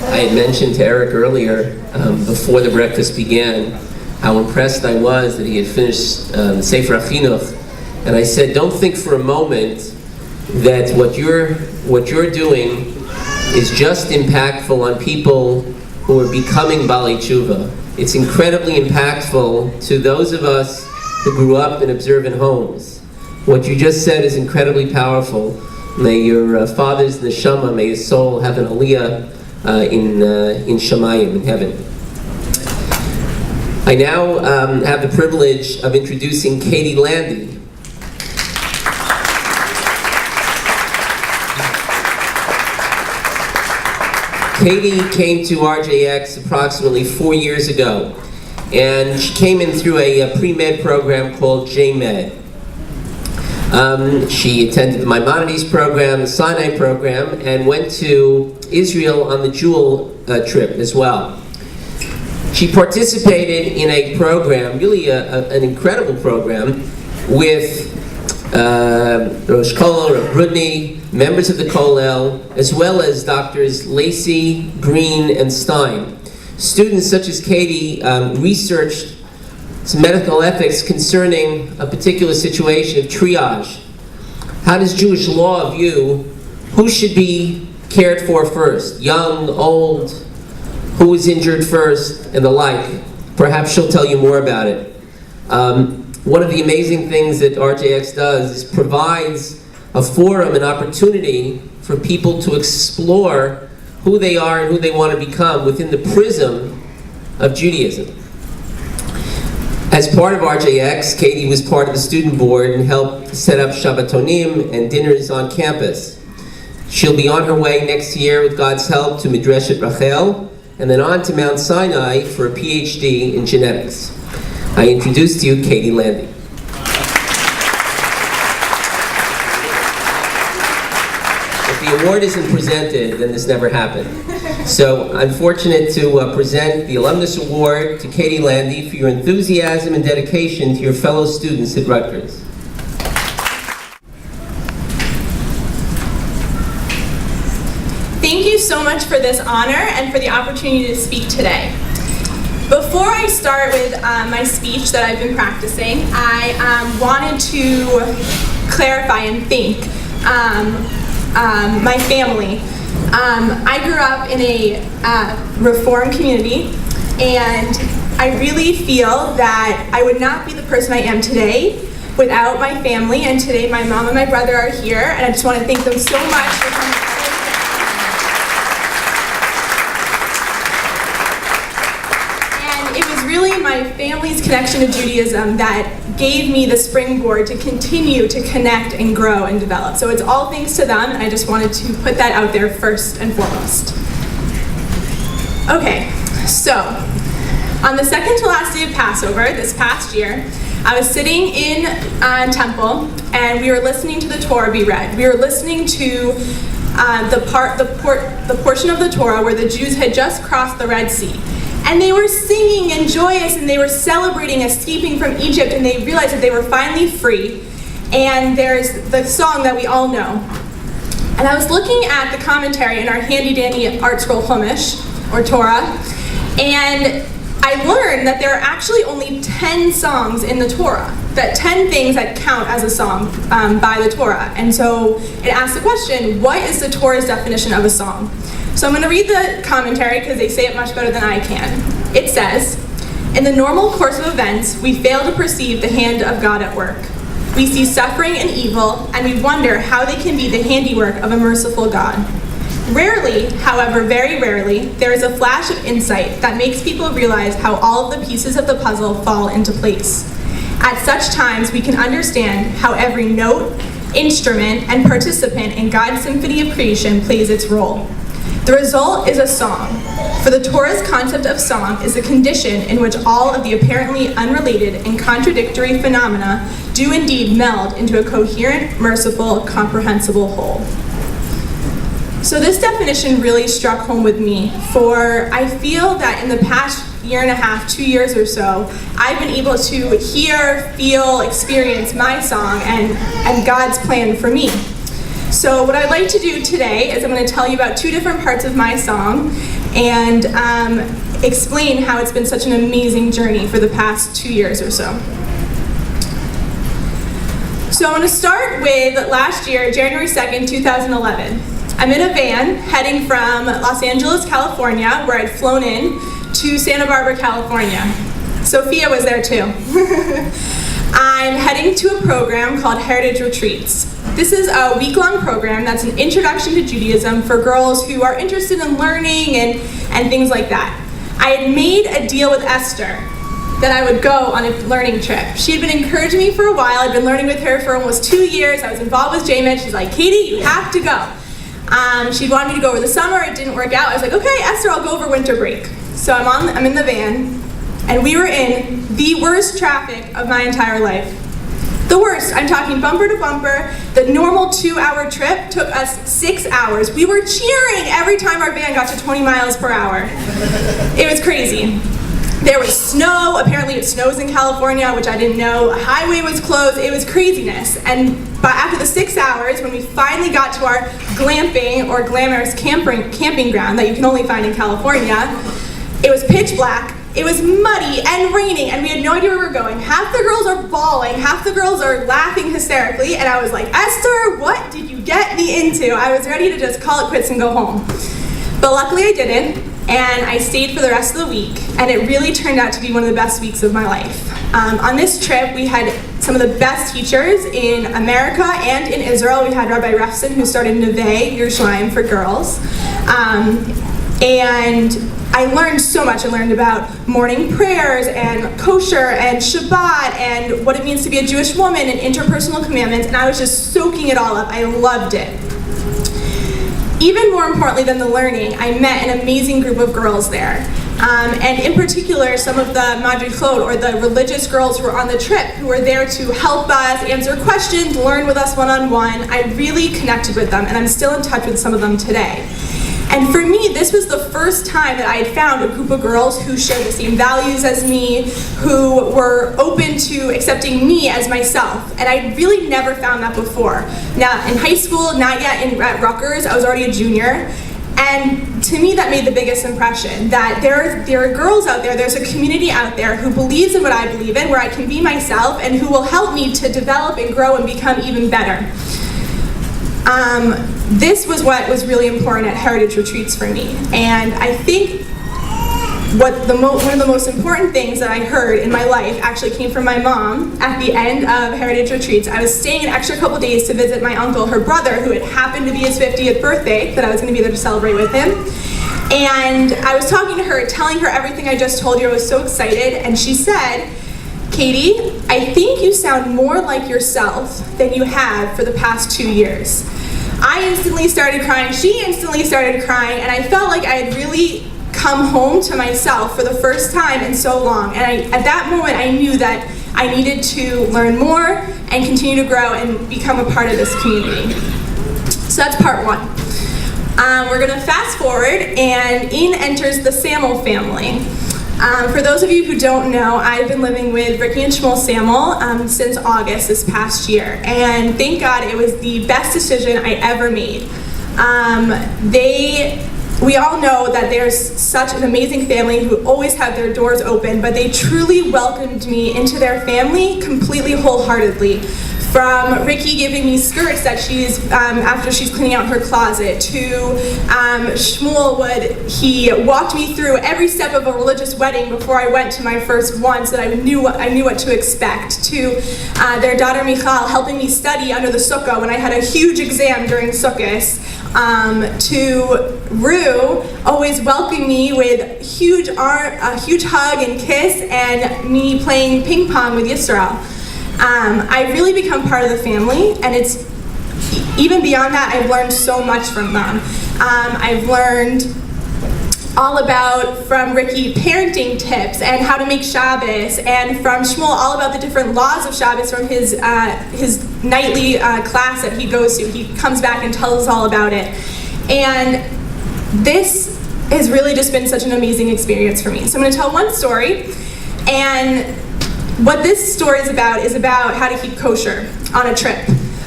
I had mentioned to Eric earlier, before the breakfast began, how impressed I was that he had finished the Sefer HaChinuch, and I said, don't think for a moment that what you're doing is just impactful on people who are becoming Balei Tshuva. It's incredibly impactful to those of us who grew up in observant homes. What you just said is incredibly powerful. May your father's neshama, may his soul have an aliyah in Shamayim, in heaven. I now have the privilege of introducing Katie Landy. Katie came to RJX approximately 4 years ago, and she came in through a pre-med program called J-Med. She attended the Maimonides program, the Sinai program, and went to Israel on the Jewel trip as well. She participated in a program, really an incredible program, with Rosh Kollel, Rav Brudny, members of the Kollel, as well as doctors Lacey, Green, and Stein. Students such as Katie researched some medical ethics concerning a particular situation of triage. How does Jewish law view who should be cared for first? Young, old, who was injured first, and the like. Perhaps she'll tell you more about it. One of the amazing things that RJX does is provides a forum, an opportunity for people to explore who they are and who they want to become within the prism of Judaism. As part of RJX, Katie was part of the student board and helped set up Shabbatonim and dinners on campus. She'll be on her way next year with God's help to Midreshet Rachel, and then on to Mount Sinai for a PhD in genetics. I introduce to you Katie Landy. If the award isn't presented, then this never happened. So I'm fortunate to present the Alumnus Award to Katie Landy for your enthusiasm and dedication to your fellow students at Rutgers. Thank you so much for this honor and for the opportunity to speak today. Before I start with my speech that I've been practicing, I wanted to clarify and thank my family. I grew up in a Reform community, and I really feel that I would not be the person I am today without my family, and today my mom and my brother are here, and I just want to thank them so much for coming. And it was really my family's connection to Judaism that gave me the springboard to continue to connect and grow and develop. So it's all thanks to them, and I just wanted to put that out there first and foremost. Okay, so on the second to last day of Passover this past year, I was sitting in temple, and we were listening to the Torah be read. We were listening to the portion of the Torah where the Jews had just crossed the Red Sea. And they were singing and joyous, and they were celebrating escaping from Egypt, and they realized that they were finally free. And there's the song that we all know. And I was looking at the commentary in our handy-dandy art scroll Chumash, or Torah, and I learned that there are actually only 10 songs in the Torah, that 10 things that count as a song by the Torah. And so it asks the question, what is the Torah's definition of a song? So I'm going to read the commentary because they say it much better than I can. It says, in the normal course of events, we fail to perceive the hand of God at work. We see suffering and evil, and we wonder how they can be the handiwork of a merciful God. Rarely, however, very rarely, there is a flash of insight that makes people realize how all of the pieces of the puzzle fall into place. At such times, we can understand how every note, instrument, and participant in God's symphony of creation plays its role. The result is a song, for the Torah's concept of song is the condition in which all of the apparently unrelated and contradictory phenomena do indeed meld into a coherent, merciful, comprehensible whole. So this definition really struck home with me, for I feel that in the past year and a half, 2 years or so, I've been able to hear, feel, experience my song and God's plan for me. So what I'd like to do today is I'm going to tell you about two different parts of my song, and explain how it's been such an amazing journey for the past 2 years or so. So I'm going to start with last year, January 2nd, 2011. I'm in a van heading from Los Angeles, California, where I'd flown in, to Santa Barbara, California. Sophia was there too. I'm heading to a program called Heritage Retreats. This is a week-long program that's an introduction to Judaism for girls who are interested in learning and things like that. I had made a deal with Esther that I would go on a learning trip. She had been encouraging me for a while. I'd been learning with her for almost 2 years. I was involved with JMed. She's like, Katie, you have to go. She wanted me to go over the summer. It didn't work out. I was like, okay, Esther, I'll go over winter break. So I'm in the van, and we were in the worst traffic of my entire life. The worst. I'm talking bumper to bumper. The normal 2-hour trip took us 6 hours. We were cheering every time our van got to 20 miles per hour. It was crazy. There was snow. Apparently it snows in California, which I didn't know. A highway was closed. It was craziness. But after the 6 hours, when we finally got to our glamping or glamorous camping ground that you can only find in California, it was pitch black. It was muddy and raining, and we had no idea where we were going. Half the girls are bawling, half the girls are laughing hysterically, and I was like, Esther, what did you get me into? I was ready to just call it quits and go home. But luckily I didn't, and I stayed for the rest of the week, and it really turned out to be one of the best weeks of my life. On this trip, we had some of the best teachers in America and in Israel. We had Rabbi Refson, who started Neve Yerushalayim for girls. And I learned so much. I learned about morning prayers and kosher and Shabbat and what it means to be a Jewish woman and interpersonal commandments, and I was just soaking it all up. I loved it. Even more importantly than the learning, I met an amazing group of girls there. And in particular, some of the madrichot, or the religious girls who were on the trip, who were there to help us, answer questions, learn with us one-on-one. I really connected with them, and I'm still in touch with some of them today. And for me, this was the first time that I had found a group of girls who shared the same values as me, who were open to accepting me as myself. And I really never found that before. Now, in high school, not yet at Rutgers, I was already a junior. And to me, that made the biggest impression, that there are girls out there, there's a community out there who believes in what I believe in, where I can be myself, and who will help me to develop and grow and become even better. This was what was really important at Heritage Retreats for me. And I think one of the most important things that I heard in my life actually came from my mom at the end of Heritage Retreats. I was staying an extra couple days to visit my uncle, her brother, who had happened to be his 50th birthday, that I was going to be there to celebrate with him. And I was talking to her, telling her everything I just told you. I was so excited, and she said, Katie, I think you sound more like yourself than you have for the past 2 years. I instantly started crying, she instantly started crying, and I felt like I had really come home to myself for the first time in so long. And at that moment, I knew that I needed to learn more and continue to grow and become a part of this community. So that's part one. We're gonna fast forward, and in enters the Samuel family. For those of you who don't know, I've been living with Ricky and Shmuel Samuel since August this past year, and thank God it was the best decision I ever made. We all know that there's such an amazing family who always have their doors open, but they truly welcomed me into their family completely wholeheartedly. From Ricky giving me skirts that after she's cleaning out her closet, to Shmuel he walked me through every step of a religious wedding before I went to my first one, so that I knew what to expect, to their daughter Michal helping me study under the sukkah when I had a huge exam during Sukkot, to Rue always welcoming me with a huge hug and kiss, and me playing ping pong with Yisrael. I've really become part of the family, and it's even beyond that. I've learned so much from them. I've learned all about, from Ricky, parenting tips and how to make Shabbos, and from Shmuel all about the different laws of Shabbos from his nightly class that he goes to. He comes back and tells us all about it. And this has really just been such an amazing experience for me. So I'm going to tell one story, and what this story is about how to keep kosher on a trip,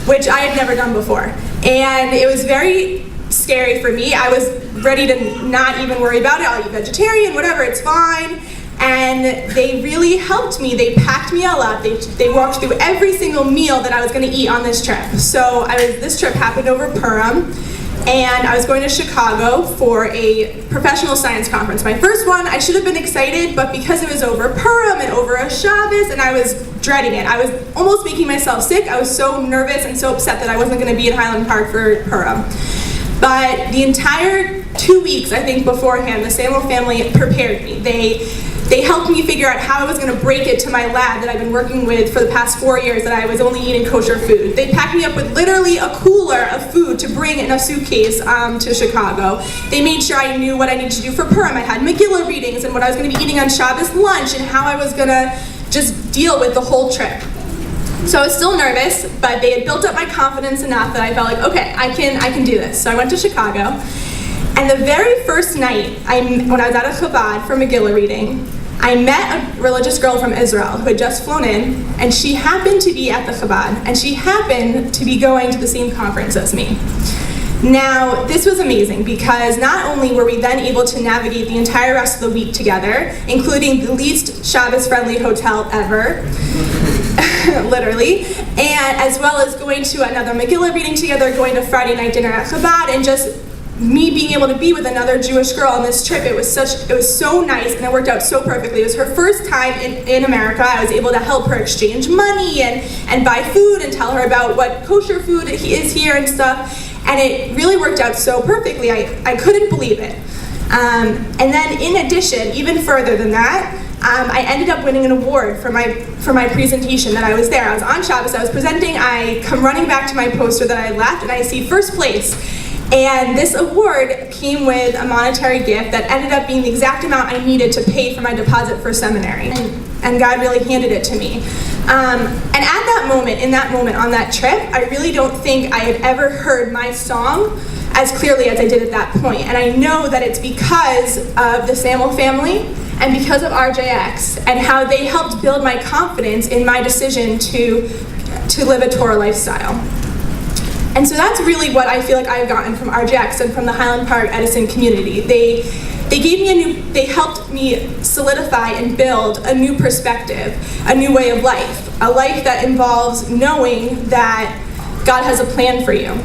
which I had never done before. And it was very scary for me. I was ready to not even worry about it. I'll eat vegetarian, whatever, it's fine. And they really helped me. They packed me all up. They walked through every single meal that I was going to eat on this trip. So this trip happened over Purim, and I was going to Chicago for a professional science conference. My first one. I should have been excited, but because it was over Purim and over a Shabbos, and I was dreading it. I was almost making myself sick. I was so nervous and so upset that I wasn't going to be in Highland Park for Purim. But the entire 2 weeks, I think, beforehand, the Samuel family prepared me. They helped me figure out how I was going to break it to my lab that I've been working with for the past 4 years that I was only eating kosher food. They packed me up with literally a cooler of food to bring in a suitcase to Chicago. They made sure I knew what I needed to do for Purim. I had Megillah readings and what I was going to be eating on Shabbos lunch and how I was going to just deal with the whole trip. So I was still nervous, but they had built up my confidence enough that I felt like, okay, I can do this. So I went to Chicago. And the very first night, when I was at a Chabad for Megillah reading, I met a religious girl from Israel who had just flown in, and she happened to be at the Chabad, and she happened to be going to the same conference as me. Now, this was amazing because not only were we then able to navigate the entire rest of the week together, including the least Shabbos-friendly hotel ever, literally, and as well as going to another Megillah reading together, going to Friday night dinner at Chabad, and just me being able to be with another Jewish girl on this trip. It was so nice, and it worked out so perfectly. It was her first time in America. I was able to help her exchange money and buy food and tell her about what kosher food is here and stuff. And it really worked out so perfectly. I couldn't believe it. And then in addition, even further than that, I ended up winning an award for my presentation that I was there. I was on Shabbos, I was presenting, I come running back to my poster that I left, and I see first place. And this award came with a monetary gift that ended up being the exact amount I needed to pay for my deposit for seminary. And God really handed it to me. And at that moment, on that trip, I really don't think I had ever heard my song as clearly as I did at that point. And I know that it's because of the Samuel family and because of RJX and how they helped build my confidence in my decision to live a Torah lifestyle. And so that's really what I feel like I've gotten from RJX and from the Highland Park Edison community. They gave me they helped me solidify and build a new perspective, a new way of life, a life that involves knowing that God has a plan for you,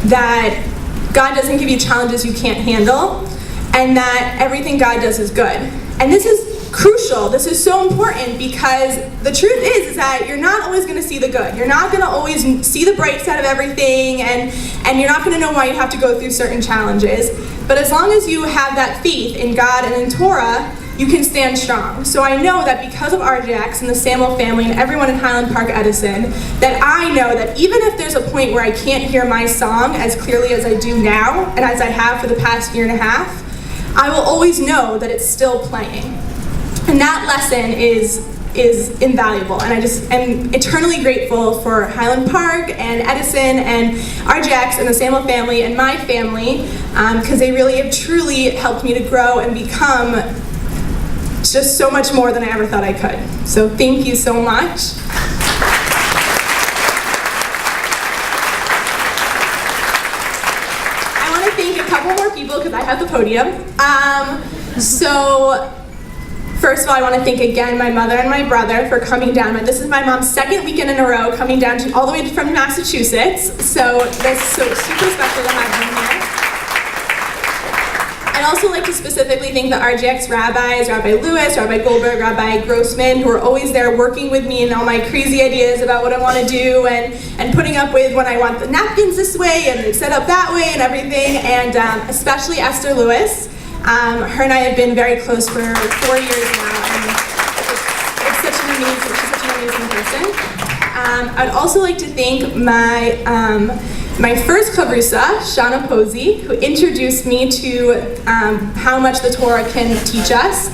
that God doesn't give you challenges you can't handle, and that everything God does is good. And this is crucial. This is so important because the truth is that you're not always going to see the good. You're not going to always see the bright side of everything, and you're not going to know why you have to go through certain challenges. But as long as you have that faith in God and in Torah, you can stand strong. So I know that because of RJX and the Samuel family and everyone in Highland Park Edison, that I know that even if there's a point where I can't hear my song as clearly as I do now, and as I have for the past year and a half, I will always know that it's still playing. And that lesson is invaluable, and I just am eternally grateful for Highland Park and Edison and RJX and the Samuel family and my family, because they really have truly helped me to grow and become just so much more than I ever thought I could. So thank you so much. I want to thank a couple more people because I have the podium. First of all, I want to thank again my mother and my brother for coming down. This is my mom's second weekend in a row coming down all the way from Massachusetts. So that's so super special to have them here. I'd also like to specifically thank the RJX rabbis, Rabbi Lewis, Rabbi Goldberg, Rabbi Grossman, who are always there working with me and all my crazy ideas about what I want to do and putting up with when I want the napkins this way and it's set up that way and everything. And especially Esther Lewis. Her and I have been very close for 4 years now, and she's such an amazing person. I'd also like to thank my first chavrusa, Shana Posey, who introduced me to how much the Torah can teach us,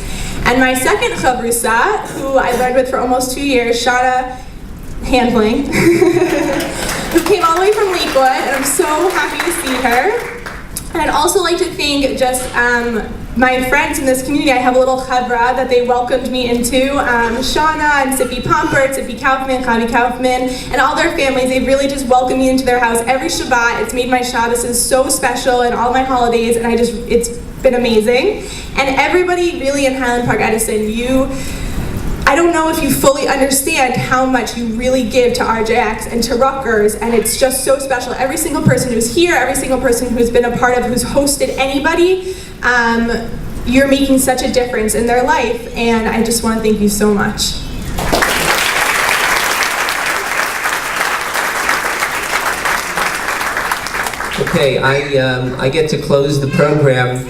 and my second chavrusa, who I learned with for almost 2 years, Shana Handling, who came all the way from Lakewood, and I'm so happy to see her. And I'd also like to thank just my friends in this community, I have a little chevra that they welcomed me into. Shauna and Sippy Pomper, Sippy Kaufman, Chavi Kaufman, and all their families, they really just welcome me into their house every Shabbat. It's made my Shabbos so special and all my holidays, and it's been amazing. And everybody really in Highland Park Edison, I don't know if you fully understand how much you really give to RJX and to Rutgers, and it's just so special. Every single person who's here, every single person who's been a part of, who's hosted anybody, you're making such a difference in their life, and I just want to thank you so much. Okay, I get to close the program.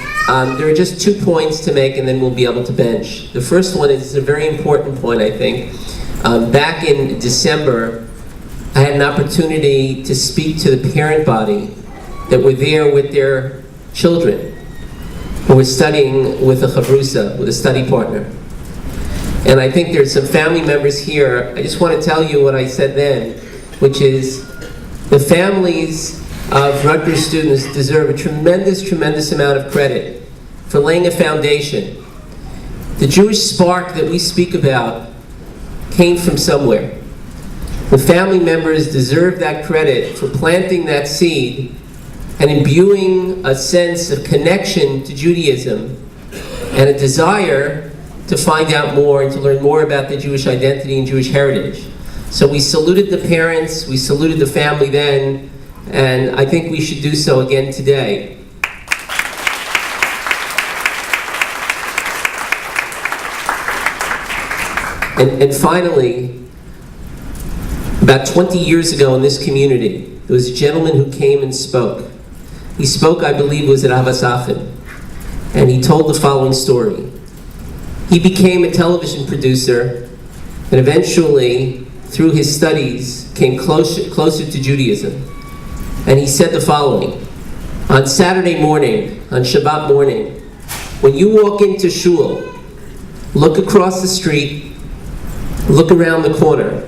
There are just 2 points to make, and then we'll be able to bench. The first one is a very important point, I think. Back in December, I had an opportunity to speak to the parent body that were there with their children who were studying with a chavrusa, with a study partner. And I think there's some family members here. I just want to tell you what I said then, which is the families of Rutgers students deserve a tremendous, tremendous amount of credit for laying a foundation. The Jewish spark that we speak about came from somewhere. The family members deserve that credit for planting that seed and imbuing a sense of connection to Judaism and a desire to find out more and to learn more about the Jewish identity and Jewish heritage. So we saluted the parents, we saluted the family then, and I think we should do so again today. And finally, about 20 years ago in this community, there was a gentleman who came and spoke. He spoke, I believe, was at Avasachin, and he told the following story. He became a television producer, and eventually, through his studies, came closer to Judaism. And he said the following: on Saturday morning, on Shabbat morning, when you walk into shul, look across the street, look around the corner.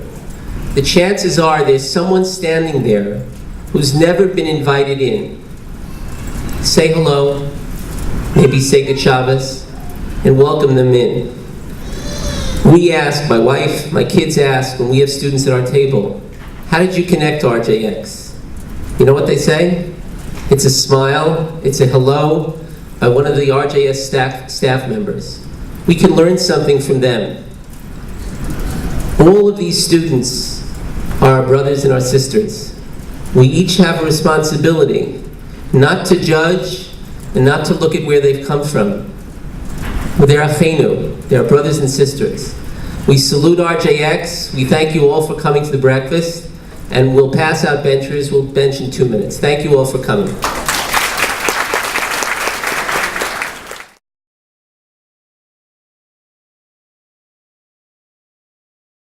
The chances are there's someone standing there who's never been invited in. Say hello, maybe say good Shabbos, and welcome them in. We ask, my wife, my kids ask, when we have students at our table, how did you connect to RJX? You know what they say? It's a smile, it's a hello by one of the RJX staff members. We can learn something from them. All of these students are our brothers and our sisters. We each have a responsibility not to judge and not to look at where they've come from. They're achenu, they're brothers and sisters. We salute RJX, we thank you all for coming to the breakfast, and we'll pass out benchers, we'll bench in 2 minutes. Thank you all for coming.